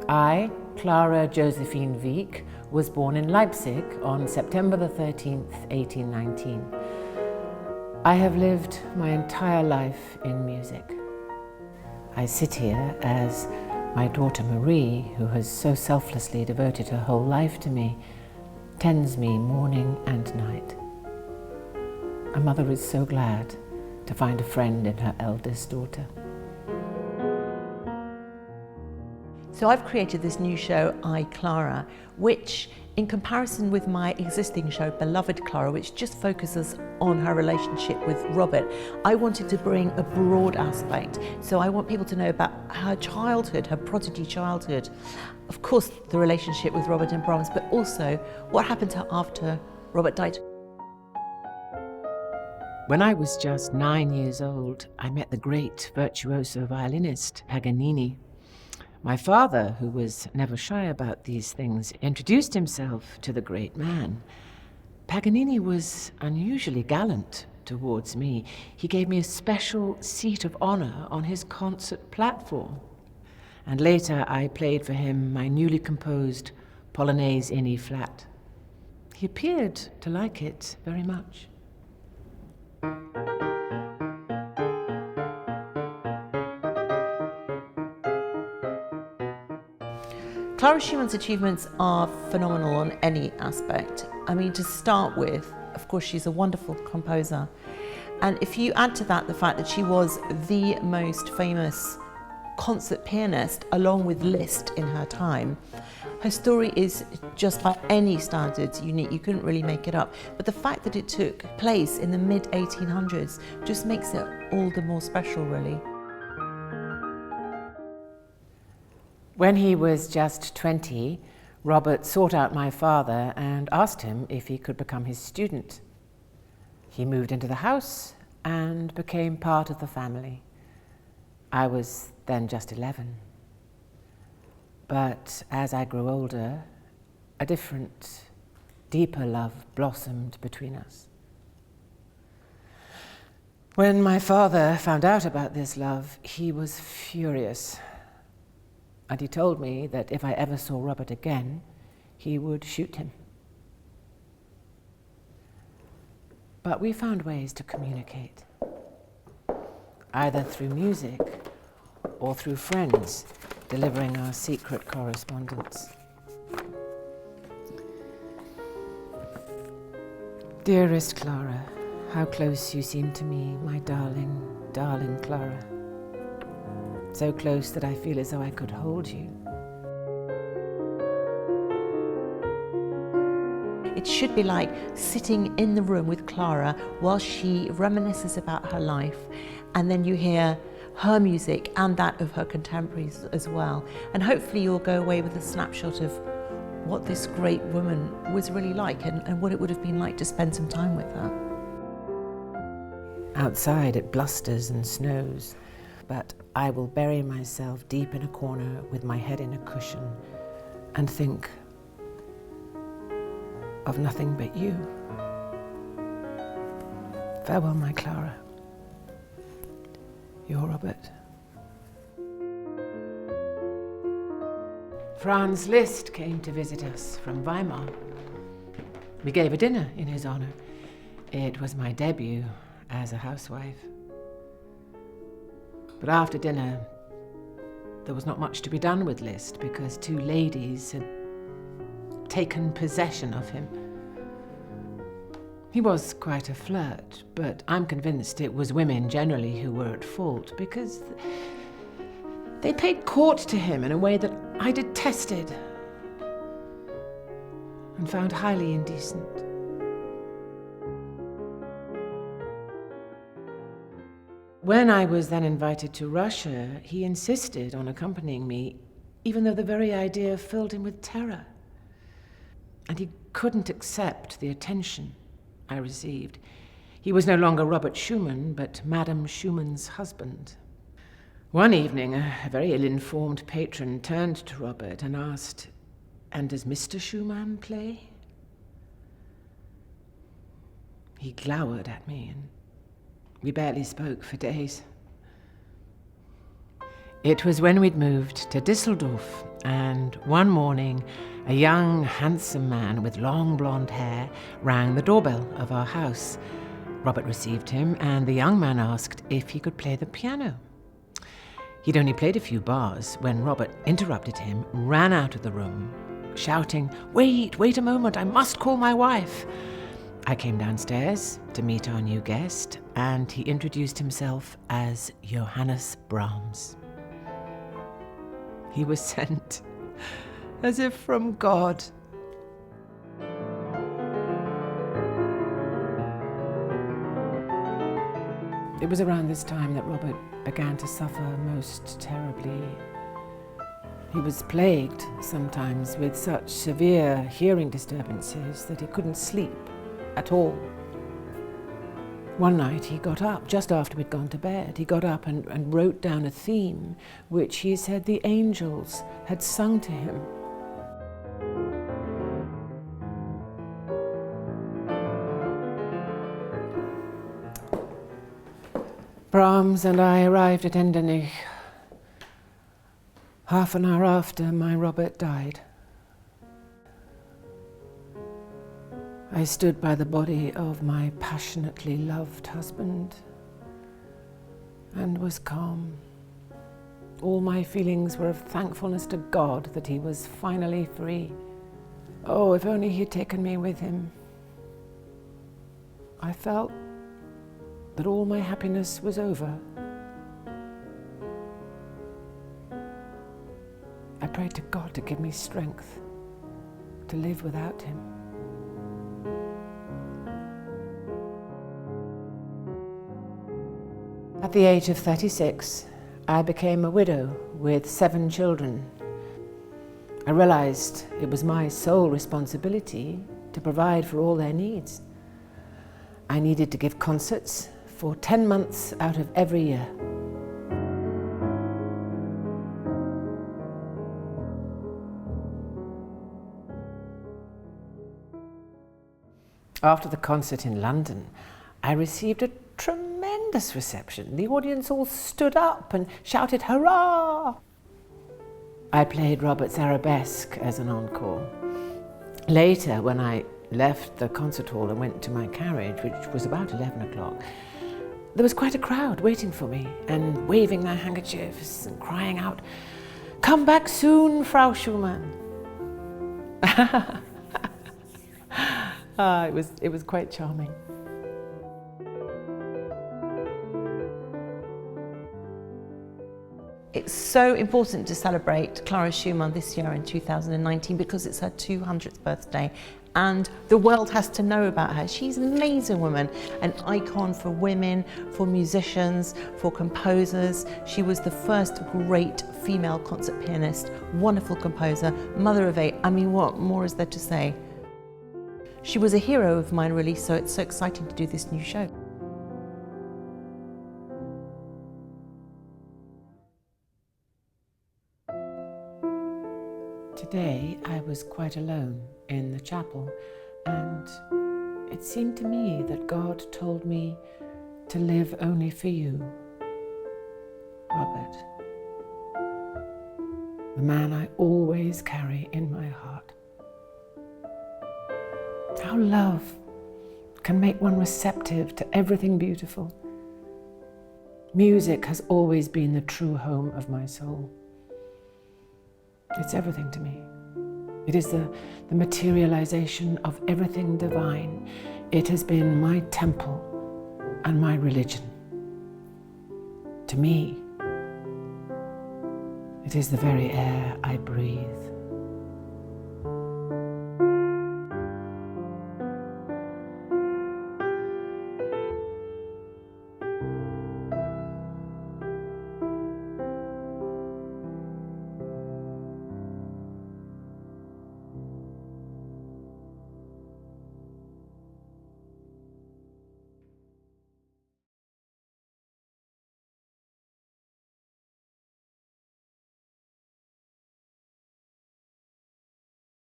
I, Clara Josephine Wieck, was born in Leipzig on September the 13th, 1819. I have lived my entire life in music. I sit here as my daughter Marie, who has so selflessly devoted her whole life to me, tends me morning and night. A mother is so glad to find a friend in her eldest daughter. So I've created this new show, I, Clara, which, in comparison with my existing show, Beloved Clara, which just focuses on her relationship with Robert, I wanted to bring a broad aspect. So I want people to know about her childhood, her prodigy childhood. Of course, the relationship with Robert and Brahms, but also what happened to her after Robert died. When I was just 9 years old, I met the great virtuoso violinist Paganini. My father, who was never shy about these things, introduced himself to the great man. Paganini was unusually gallant towards me. He gave me a special seat of honor on his concert platform. And later I played for him my newly composed Polonaise in E flat. He appeared to like it very much. Clara Schumann's achievements are phenomenal on any aspect. I mean, to start with, of course, she's a wonderful composer. And if you add to that the fact that she was the most famous concert pianist, along with Liszt in her time, her story is just by any standards unique. You couldn't really make it up. But the fact that it took place in the mid-1800s just makes it all the more special, really. When he was just 20, Robert sought out my father and asked him if he could become his student. He moved into the house and became part of the family. I was then just 11. But as I grew older, a different, deeper love blossomed between us. When my father found out about this love, he was furious. And he told me that if I ever saw Robert again, he would shoot him. But we found ways to communicate, either through music or through friends delivering our secret correspondence. Dearest Clara, how close you seem to me, my darling, darling Clara. So close that I feel as though I could hold you. It should be like sitting in the room with Clara while she reminisces about her life, and then you hear her music and that of her contemporaries as well. And hopefully you'll go away with a snapshot of what this great woman was really like and what it would have been like to spend some time with her. Outside it blusters and snows, but I will bury myself deep in a corner with my head in a cushion and think of nothing but you. Farewell, my Clara. Your Robert. Franz Liszt came to visit us from Weimar. We gave a dinner in his honor. It was my debut as a housewife. But after dinner, there was not much to be done with Liszt because two ladies had taken possession of him. He was quite a flirt, but I'm convinced it was women generally who were at fault because they paid court to him in a way that I detested and found highly indecent. When I was then invited to Russia, he insisted on accompanying me, even though the very idea filled him with terror. And he couldn't accept the attention I received. He was no longer Robert Schumann, but Madame Schumann's husband. One evening, a very ill-informed patron turned to Robert and asked, "And does Mr. Schumann play?" He glowered at me, and we barely spoke for days. It was when we'd moved to Düsseldorf and one morning a young, handsome man with long blonde hair rang the doorbell of our house. Robert received him, and the young man asked if he could play the piano. He'd only played a few bars when Robert interrupted him, ran out of the room, shouting, wait a moment, I must call my wife." I came downstairs to meet our new guest, and he introduced himself as Johannes Brahms. He was sent as if from God. It was around this time that Robert began to suffer most terribly. He was plagued sometimes with such severe hearing disturbances that he couldn't sleep at all. One night he got up, just after we'd gone to bed, he got up and wrote down a theme which he said the angels had sung to him. Brahms and I arrived at Endenich half an hour after my Robert died. I stood by the body of my passionately loved husband and was calm. All my feelings were of thankfulness to God that he was finally free. Oh, if only he'd taken me with him. I felt that all my happiness was over. I prayed to God to give me strength to live without him. At the age of 36, I became a widow with 7 children. I realized it was my sole responsibility to provide for all their needs. I needed to give concerts for 10 months out of every year. After the concert in London, I received a tremendous reception. The audience all stood up and shouted, "Hurrah!" I played Robert's Arabesque as an encore. Later, when I left the concert hall and went to my carriage, which was about 11 o'clock, there was quite a crowd waiting for me and waving their handkerchiefs and crying out, "Come back soon, Frau Schumann." It was quite charming. It's so important to celebrate Clara Schumann this year in 2019 because it's her 200th birthday and the world has to know about her. She's an amazing woman, an icon for women, for musicians, for composers. She was the first great female concert pianist, wonderful composer, mother of 8. I mean, what more is there to say? She was a hero of mine, really, so it's so exciting to do this new show. Today I was quite alone in the chapel, and it seemed to me that God told me to live only for you, Robert, the man I always carry in my heart. How love can make one receptive to everything beautiful. Music has always been the true home of my soul. It's everything to me. It is the materialization of everything divine. It has been my temple and my religion. To me, it is the very air I breathe.